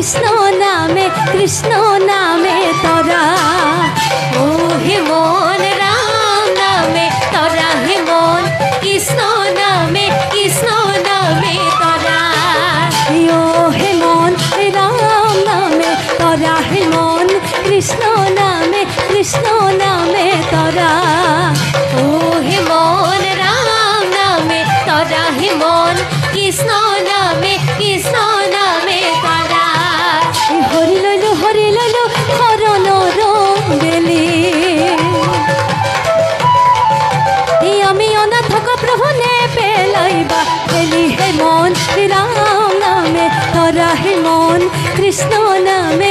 কৃষ্ণ নামে তরা ও হে মন রাম নামে তরা হে মন কৃষ্ণ নামে তরা ও হে মন রাম নামে তরা হে মন কৃষ্ণ নামে তরা ও হে মন রাম নামে তরা হে মন কৃষ্ণ নামে তরা হরি লইলু হরণ রঙ্গেলি আমি অনাথক প্রভু নে পেলাইবা হেলি হে মন রাম নামে তরা হে মন কৃষ্ণ নামে